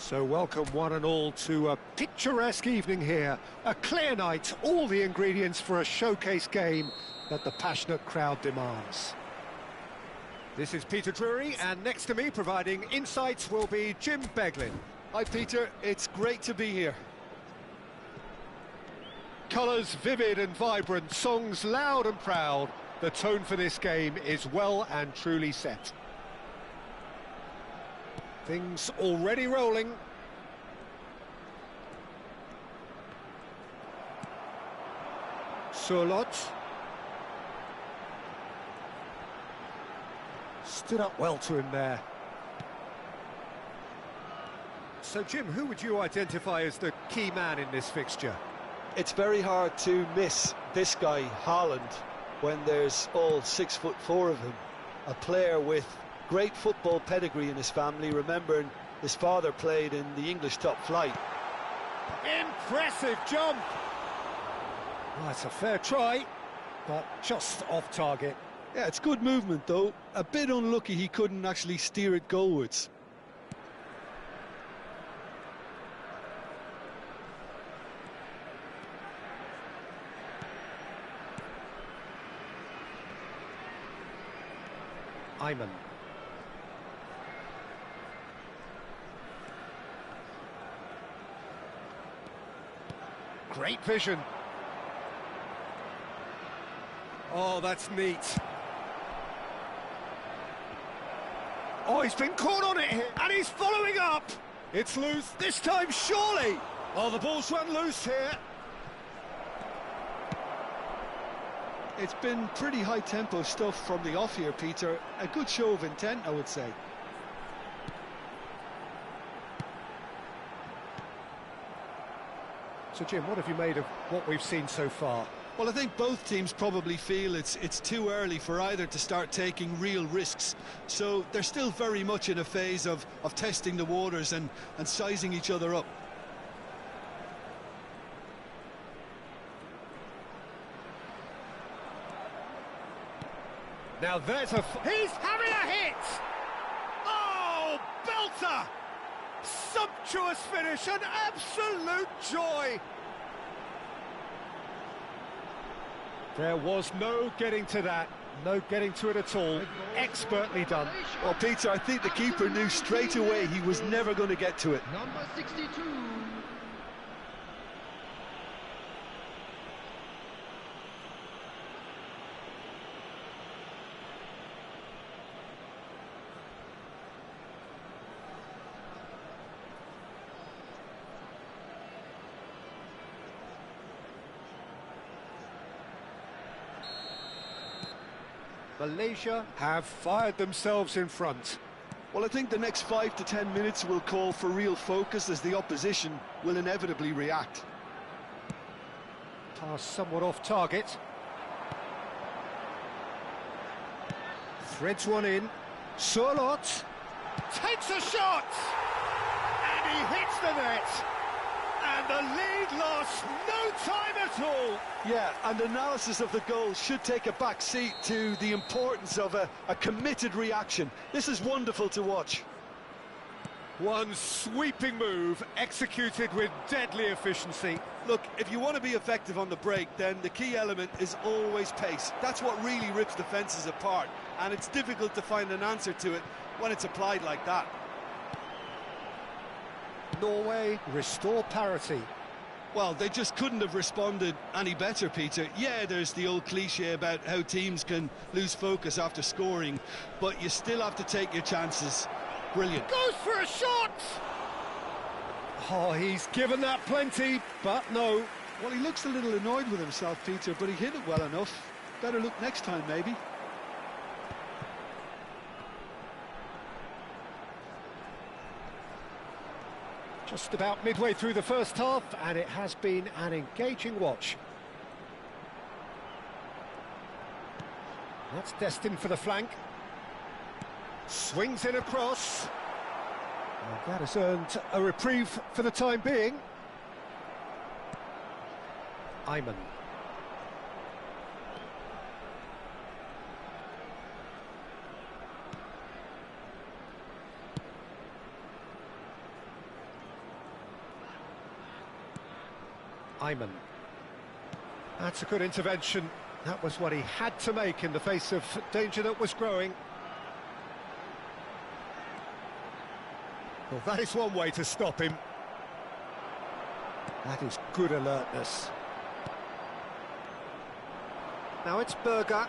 So welcome one and all to a picturesque evening here. A clear night, all the ingredients for a showcase game that the passionate crowd demands. This is Peter Drury, and next to me providing insights will be Jim Beglin. Hi Peter, it's great to be here. Colours vivid and vibrant, songs loud and proud. The tone for this game is well and truly set. Things already rolling. Surlot. Stood up well to him there. So Jim, who would you identify as the key man in this fixture? It's very hard to miss this guy, Haaland, when there's all 6'4" of him. A player with great football pedigree in his family, remembering his father played in the English top flight. Impressive jump! Well, that's a fair try, but just off target. Yeah, it's good movement though. A bit unlucky he couldn't actually steer it goalwards. Ayman. Great vision. Oh, that's neat. Oh, he's been caught on it here, and he's following up. It's loose, this time surely. Oh, the ball's run loose here. It's been pretty high-tempo stuff from the off here, Peter. A good show of intent, I would say. So, Jim, what have you made of what we've seen so far? Well, I think both teams probably feel it's too early for either to start taking real risks. So they're still very much in a phase of testing the waters and sizing each other up. Now there's he's having a hit! Oh, belter! Sumptuous finish, an absolute joy! There was no getting to that, no getting to it at all. Expertly done. Well, Peter, I think the keeper knew straight away he was never going to get to it. Number 62. Malaysia have fired themselves in front. Well, I think the next 5 to 10 minutes will call for real focus as the opposition will inevitably react. Pass somewhat off target. Threads one in. Surlot takes a shot! And he hits the net! And the lead lost no time at all! Yeah, and analysis of the goal should take a back seat to the importance of a committed reaction. This is wonderful to watch. One sweeping move, executed with deadly efficiency. Look, if you want to be effective on the break, then the key element is always pace. That's what really rips defences apart, and it's difficult to find an answer to it when it's applied like that. Norway restore parity. Well, they just couldn't have responded any better, Peter. Yeah, there's the old cliche about how teams can lose focus after scoring, but you still have to take your chances. Brilliant. Goes for a shot! Oh, he's given that plenty, but no. Well, he looks a little annoyed with himself, Peter, but he hit it well enough. Better look next time, maybe. Just about midway through the first half, and it has been an engaging watch. That's destined for the flank. Swings in across. And that has earned a reprieve for the time being. Ayman. Ayman. That's a good intervention. That was what he had to make in the face of danger that was growing. Well, that is one way to stop him. That is good alertness. Now it's Berger.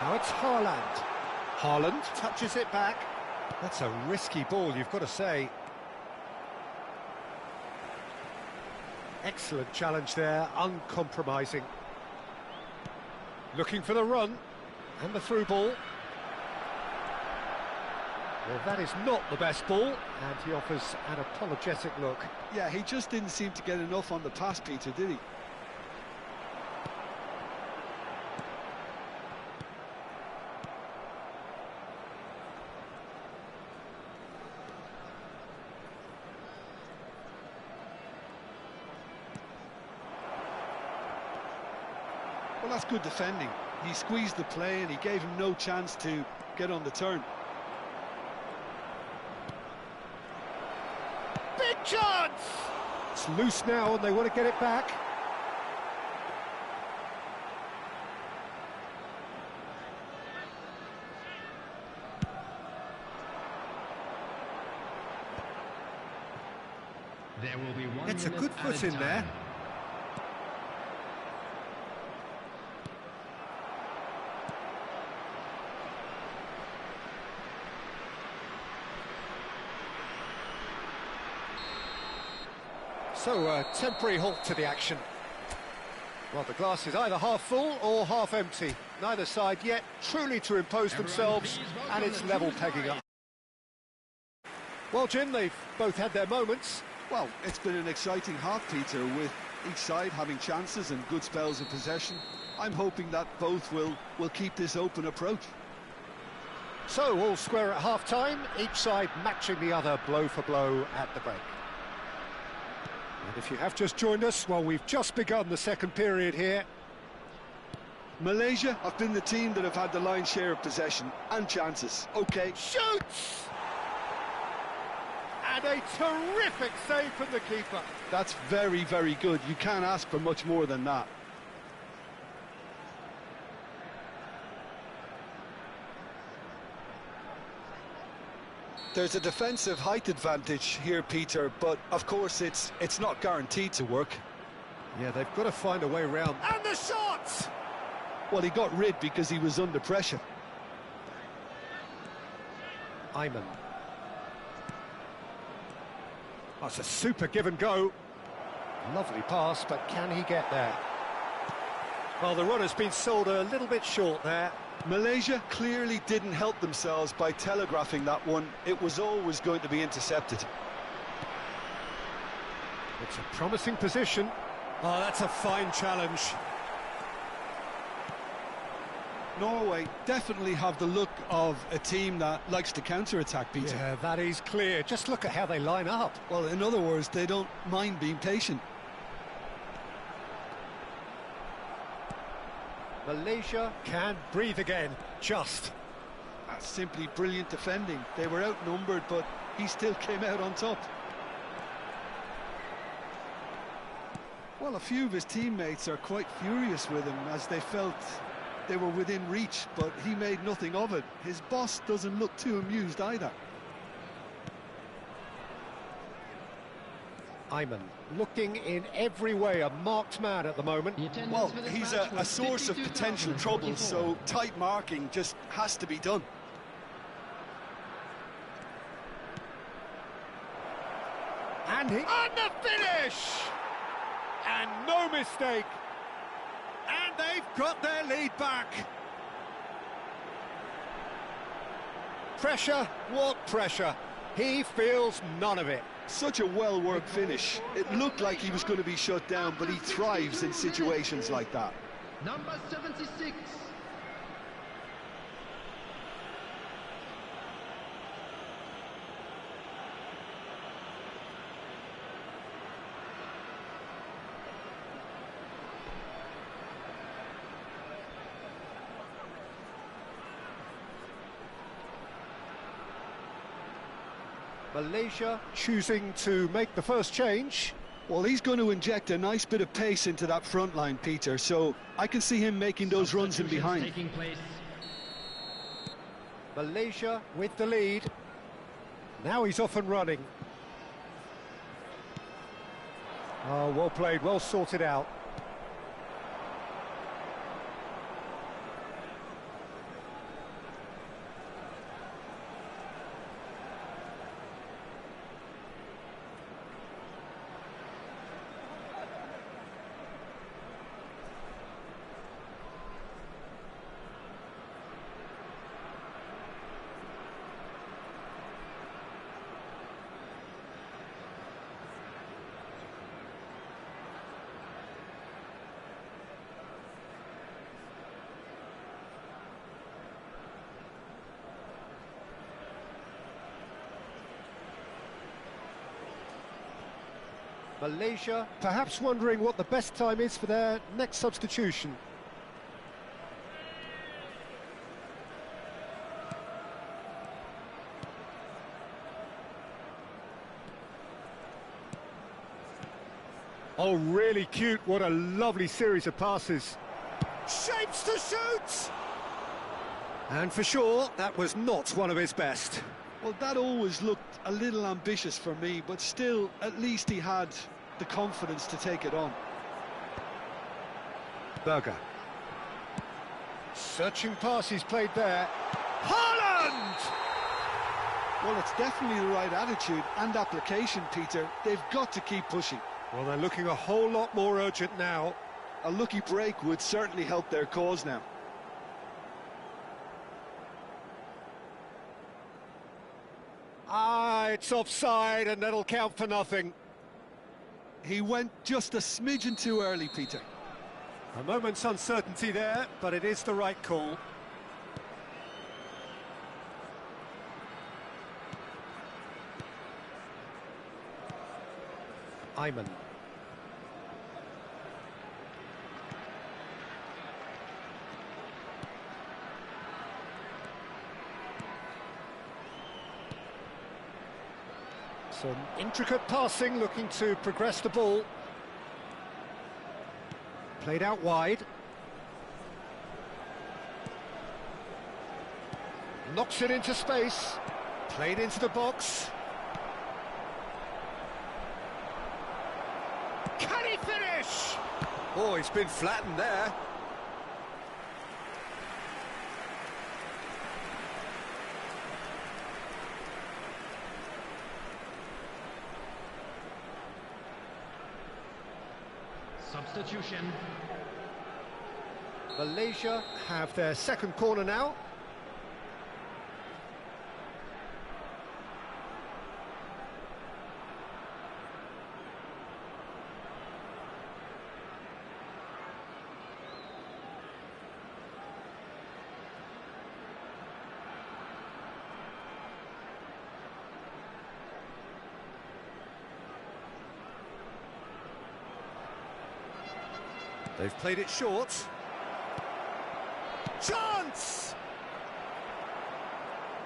Now it's Haaland. Haaland touches it back. That's a risky ball, you've got to say. Excellent challenge there, uncompromising. Looking for the run, and the through ball. Well, that is not the best ball, and he offers an apologetic look. Yeah, he just didn't seem to get enough on the pass, Peter, did he? Well, that's good defending. He squeezed the play and he gave him no chance to get on the turn. Big chance! It's loose now and they want to get it back. There will be one. It's a good foot in there. So, a temporary halt to the action. Well, the glass is either half full or half empty. Neither side yet truly to impose themselves, and it's level pegging up. Well, Jim, they've both had their moments. Well, it's been an exciting half, Peter, with each side having chances and good spells of possession. I'm hoping that both will keep this open approach. So, all square at half-time, each side matching the other blow for blow at the break. And if you have just joined us, well, we've just begun the second period here. Malaysia have been the team that have had the lion's share of possession and chances. OK. Shoots! And a terrific save from the keeper. That's very, very good. You can't ask for much more than that. There's a defensive height advantage here, Peter, but of course it's not guaranteed to work. Yeah, they've got to find a way around. And the shot! Well, he got rid because he was under pressure. Ayman. That's a super give and go. Lovely pass, but can he get there? Well, the run has been sold a little bit short there. Malaysia clearly didn't help themselves by telegraphing that one. It was always going to be intercepted. It's a promising position. Oh, that's a fine challenge. Norway definitely have the look of a team that likes to counter-attack, Peter. Yeah, that is clear. Just look at how they line up. Well, in other words, they don't mind being patient. Malaysia can breathe again, just. That's simply brilliant defending. They were outnumbered, but he still came out on top. Well, a few of his teammates are quite furious with him as they felt they were within reach, but he made nothing of it. His boss doesn't look too amused either. Ayman looking in every way a marked man at the moment. Well, he's a source of potential trouble, so tight marking just has to be done. And the finish! And no mistake! And they've got their lead back. Pressure? What pressure? He feels none of it. Such a well-worked finish. It looked like he was going to be shut down, but he thrives in situations like that. Number 76. Malaysia choosing to make the first change. Well, he's going to inject a nice bit of pace into that front line, Peter, so I can see him making those runs in behind. Taking place. Malaysia with the lead. Now he's off and running. Oh, well played, well sorted out. Malaysia perhaps wondering what the best time is for their next substitution. Oh, really cute. What a lovely series of passes. Shapes to shoot! And for sure, that was not one of his best. Well, that always looked a little ambitious for me, but still, at least he had the confidence to take it on. Berger. Searching pass he's played there. Haaland! Well, it's definitely the right attitude and application, Peter. They've got to keep pushing. Well, they're looking a whole lot more urgent now. A lucky break would certainly help their cause now. Ah, it's offside and that'll count for nothing. He went just a smidgen too early, Peter. A moment's uncertainty there, but it is the right call. Ayman. Some intricate passing, looking to progress the ball. Played out wide. Knocks it into space. Played into the box. Can he finish? Oh, he's been flattened there. Substitution. Malaysia have their second corner now. They've played it short. Chance!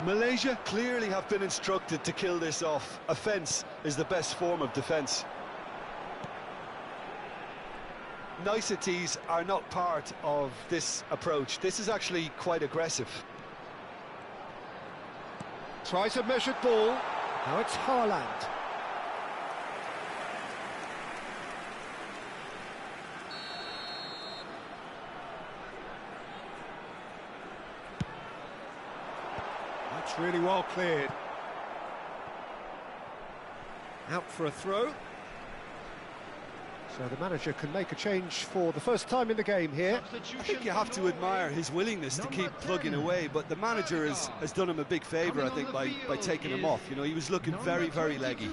Malaysia clearly have been instructed to kill this off. Offence is the best form of defence. Niceties are not part of this approach. This is actually quite aggressive. Tries a measured ball. Now it's Haaland. That's really well cleared. Out for a throw. So the manager can make a change for the first time in the game here. I think you have to admire his willingness to keep plugging away, but the manager has done him a big favour, I think, by taking him off. You know, he was looking very, very leggy.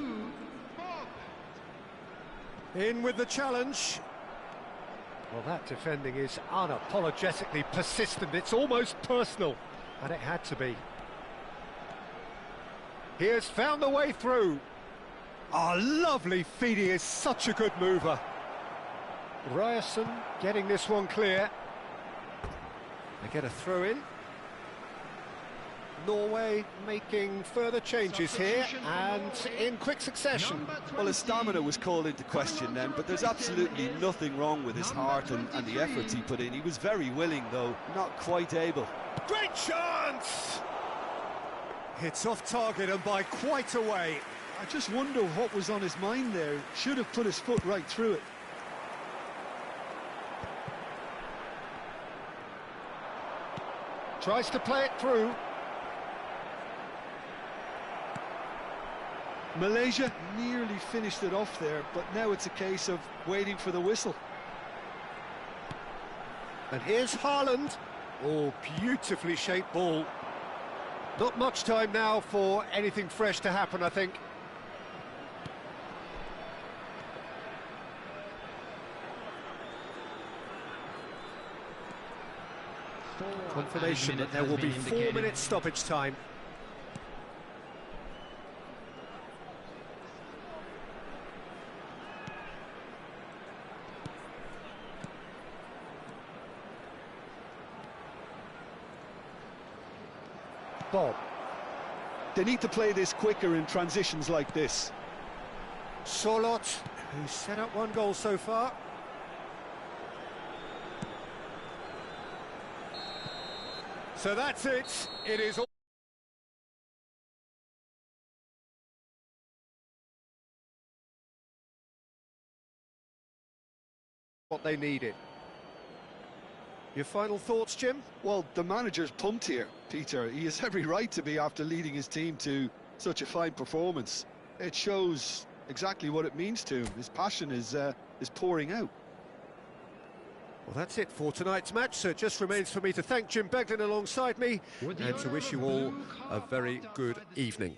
In with the challenge. Well, that defending is unapologetically persistent. It's almost personal, and it had to be. He has found the way through. Oh, lovely feed. He is such a good mover. Ryerson getting this one clear. They get a throw in. Norway making further changes here and in quick succession. Well, his stamina was called into question then, but there's absolutely nothing wrong with his heart and the efforts he put in. He was very willing, though not quite able. Great chance! Hits off target and by quite a way. I just wonder what was on his mind there. Should have put his foot right through it. Tries to play it through. Malaysia nearly finished it off there, but now it's a case of waiting for the whistle. And here's Haaland. Oh, beautifully shaped ball. Not much time now for anything fresh to happen, I think. Confirmation that there will be 4 minutes stoppage time. Bob. They need to play this quicker in transitions like this. Solot, who's set up 1 goal so far. So that's it. It is all what they needed. Your final thoughts, Jim? Well, the manager's pumped here, Peter. He has every right to be after leading his team to such a fine performance. It shows exactly what it means to him. His passion is pouring out. Well, that's it for tonight's match, so it just remains for me to thank Jim Beglin alongside me and to wish you all a very good evening.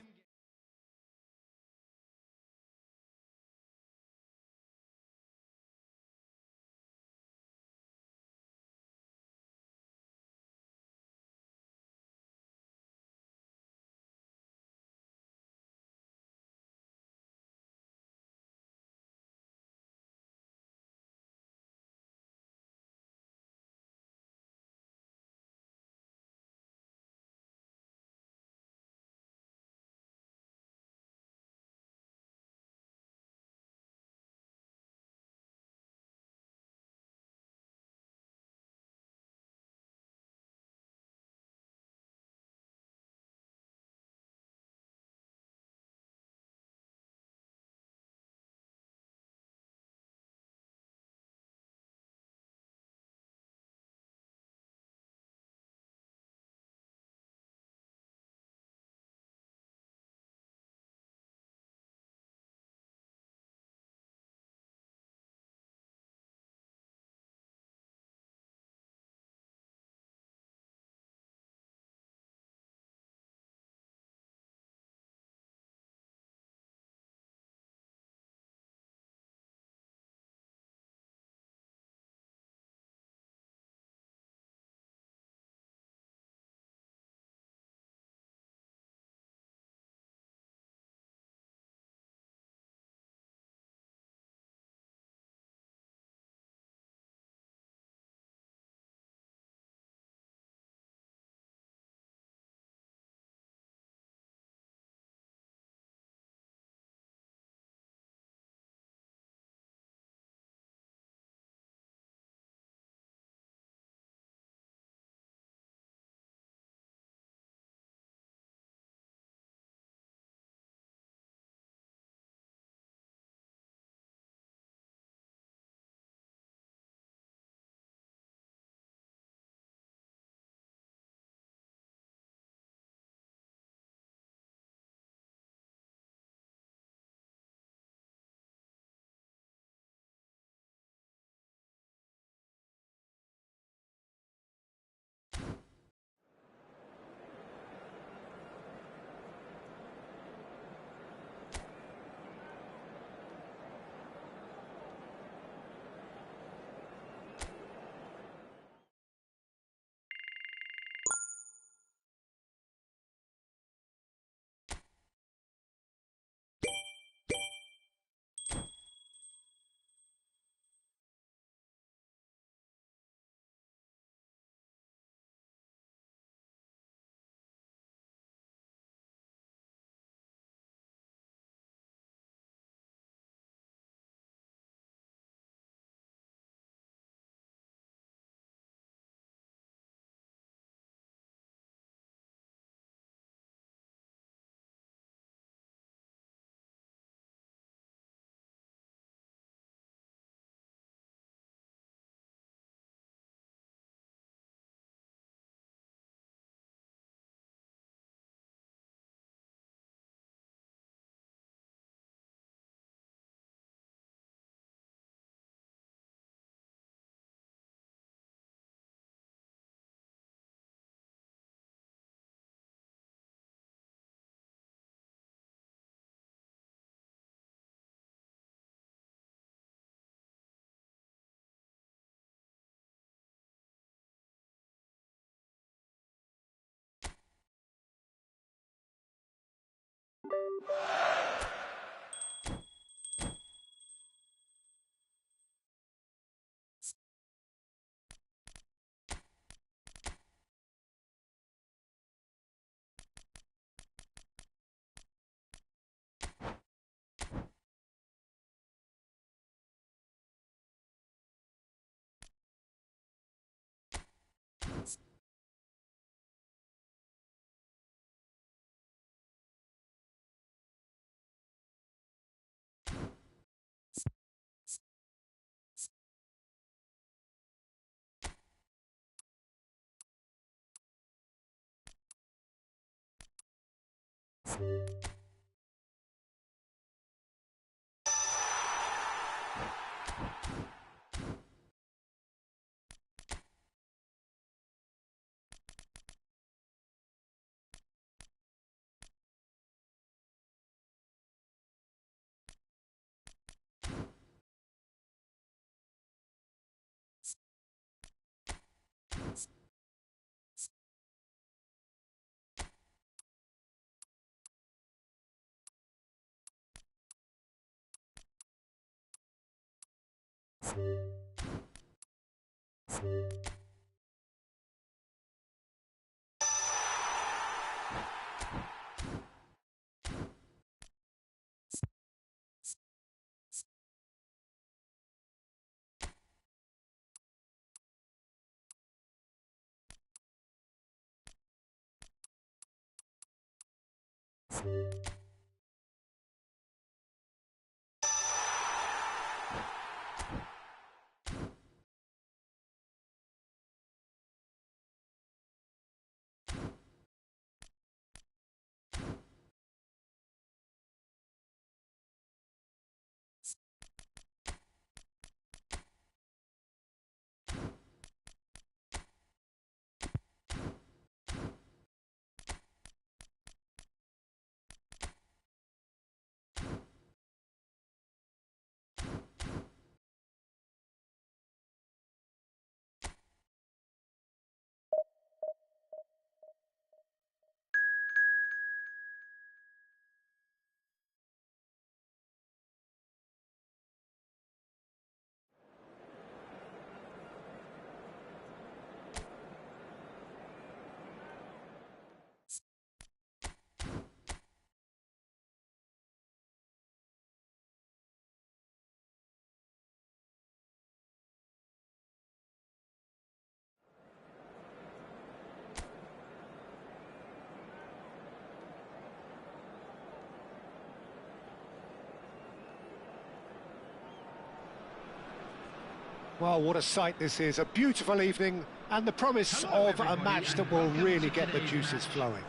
Well, what a sight this is. A beautiful evening and the promise of a match that will really get the juices flowing.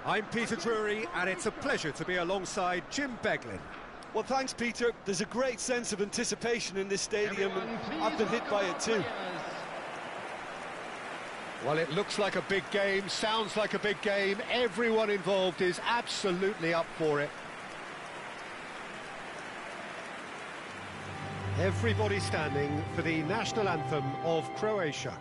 I'm Peter Drury, and it's a pleasure to be alongside Jim Beglin. Well, thanks, Peter. There's a great sense of anticipation in this stadium, and I've been hit by it too. Well, it looks like a big game, sounds like a big game. Everyone involved is absolutely up for it. Everybody standing for the national anthem of Croatia.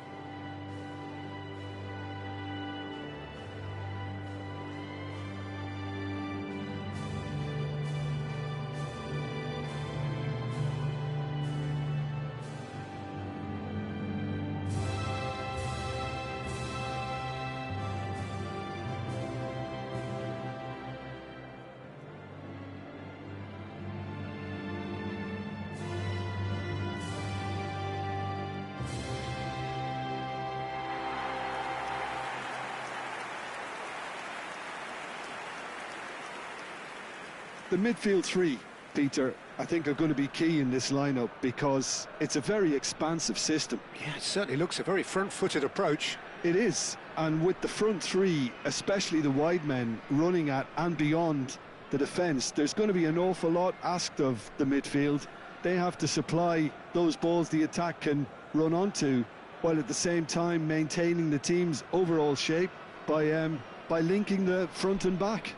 The midfield three, Peter, I think are going to be key in this lineup because it's a very expansive system. Yeah, it certainly looks a very front-footed approach. It is, and with the front three, especially the wide men, running at and beyond the defence, there's going to be an awful lot asked of the midfield. They have to supply those balls the attack can run onto, while at the same time maintaining the team's overall shape by linking the front and back.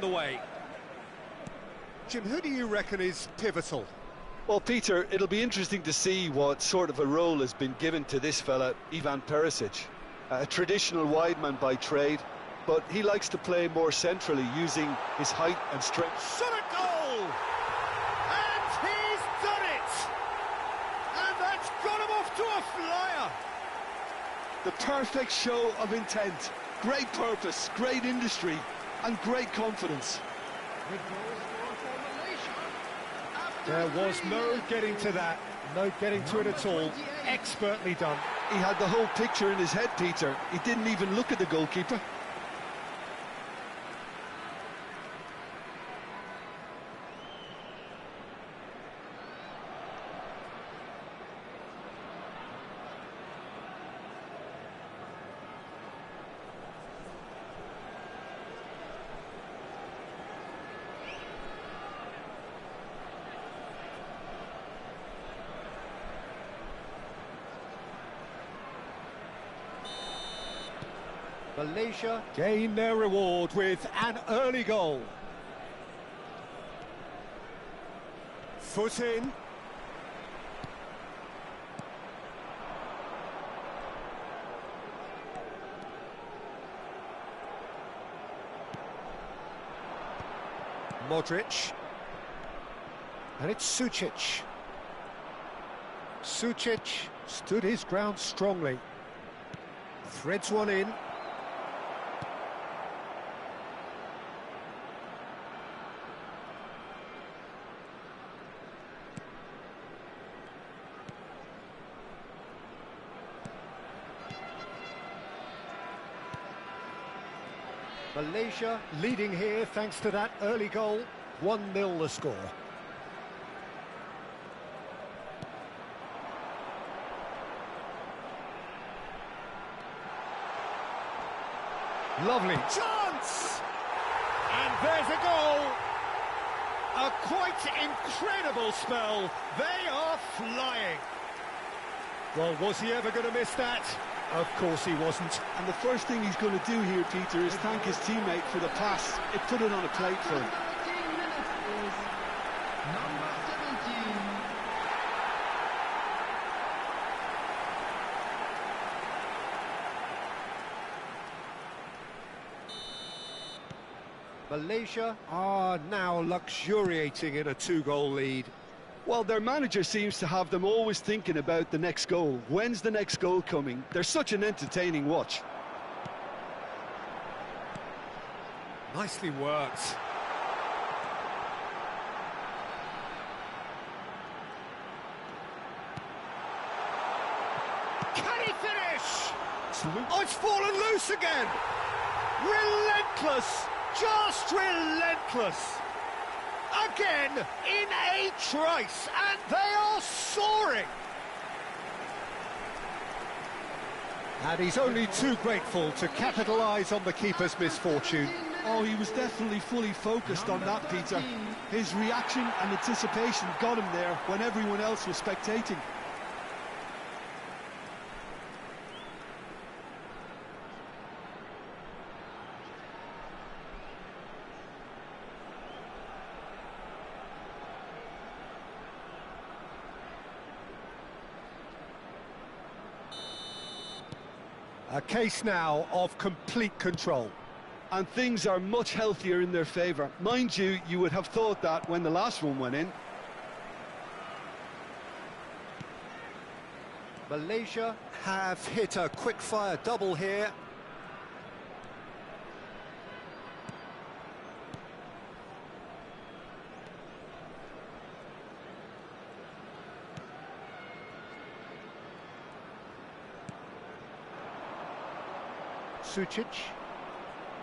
the way. Jim, who do you reckon is pivotal? Well, Peter, it'll be interesting to see what sort of a role has been given to this fella, Ivan Perisic. A traditional wide man by trade, but he likes to play more centrally, using his height and strength. Shot a goal! And he's done it! And that's got him off to a flyer! The perfect show of intent, great purpose, great industry, and great confidence. There was no getting to that, no getting to it at all. Expertly done. He had the whole picture in his head, Peter. He didn't even look at the goalkeeper. Malaysia gain their reward with an early goal. Foot in. Modric. And it's Sucic. Sucic stood his ground strongly. Threads one in. Malaysia leading here thanks to that early goal. 1-0 the score. Lovely chance! And there's a goal! A quite incredible spell. They are flying. Well, was he ever going to miss that? Of course he wasn't. And the first thing he's going to do here, Peter, is thank his teammate for the pass. It put it on a plate for him. Number 17. Malaysia are now luxuriating in a 2-goal lead. Well, their manager seems to have them always thinking about the next goal. When's the next goal coming? They're such an entertaining watch. Nicely worked. Can he finish? Oh, it's fallen loose again. Relentless, just relentless. Again, in a trice, and they are soaring. And he's only too grateful to capitalise on the keeper's misfortune. Oh, he was definitely fully focused on that, Peter. His reaction and anticipation got him there when everyone else was spectating. A case now of complete control. And things are much healthier in their favour. Mind you, you would have thought that when the last one went in. Malaysia have hit a quick-fire double here.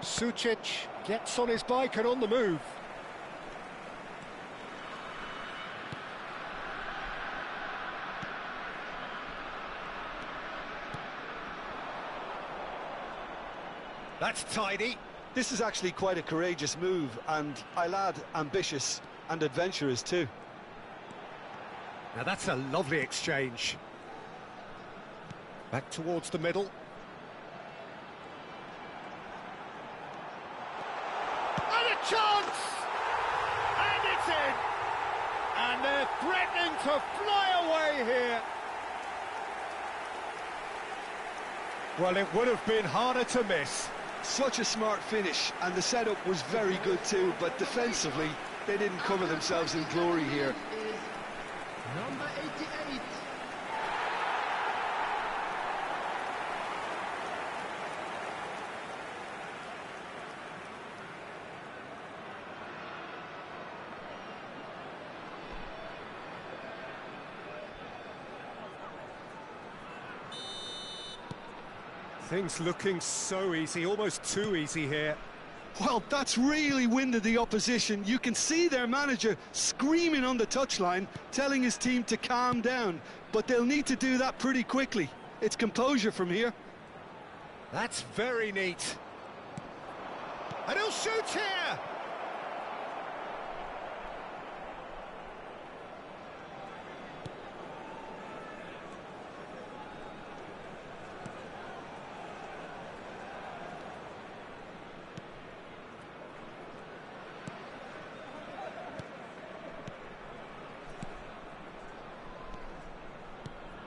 Sucic gets on his bike and on the move. That's tidy. This is actually quite a courageous move, and I'll add ambitious and adventurous too. Now that's a lovely exchange. Back towards the middle. And a chance! And they're threatening to fly away here. Well, it would have been harder to miss. Such a smart finish, and the setup was very good too, but defensively, they didn't cover themselves in glory here. Is number 88. Things looking so easy, almost too easy here. Well, that's really winded the opposition. You can see their manager screaming on the touchline, telling his team to calm down, but they'll need to do that pretty quickly. It's composure from here. That's very neat. And he'll shoot here!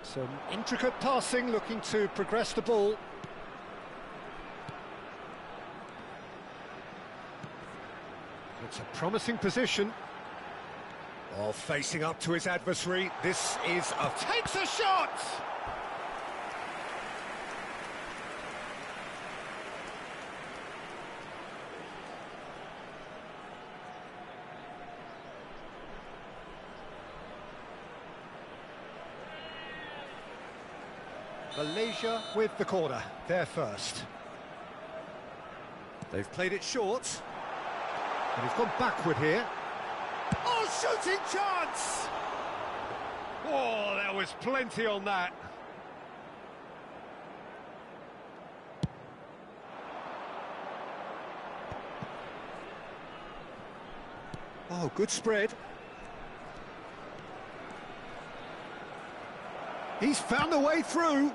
Some intricate passing, looking to progress the ball. It's a promising position. While facing up to his adversary, this is takes a shot! Malaysia with the corner, they're first. They've played it short. And he's gone backward here. Oh, shooting chance! Oh, there was plenty on that. Oh, good spread. He's found a way through.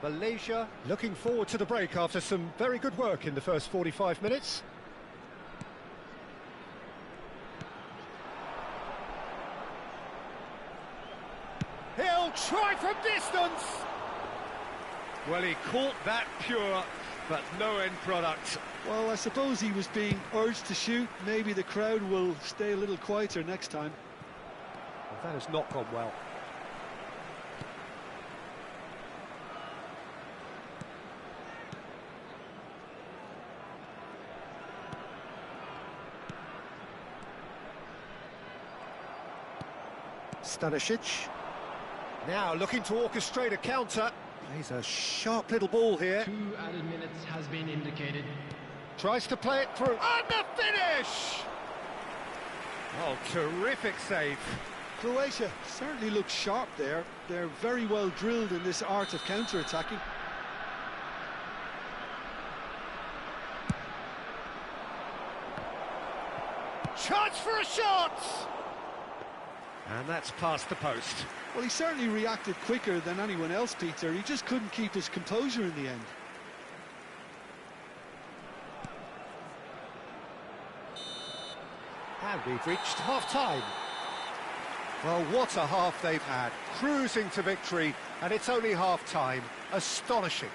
Malaysia looking forward to the break after some very good work in the first 45 minutes. He'll try from distance. Well, he caught that pure, but no end product. Well, I suppose he was being urged to shoot. Maybe the crowd will stay a little quieter next time. Well, that has not gone well. Stanisic. Now looking to orchestrate a counter. Plays a sharp little ball here. 2 added minutes has been indicated. Tries to play it through. And the finish! Oh, terrific save. Croatia certainly looks sharp there. They're very well drilled in this art of counter-attacking. Chance for a shot! And that's past the post. Well, he certainly reacted quicker than anyone else, Peter. He just couldn't keep his composure in the end. And we've reached half-time. Well, what a half they've had. Cruising to victory, and it's only half-time. Astonishing.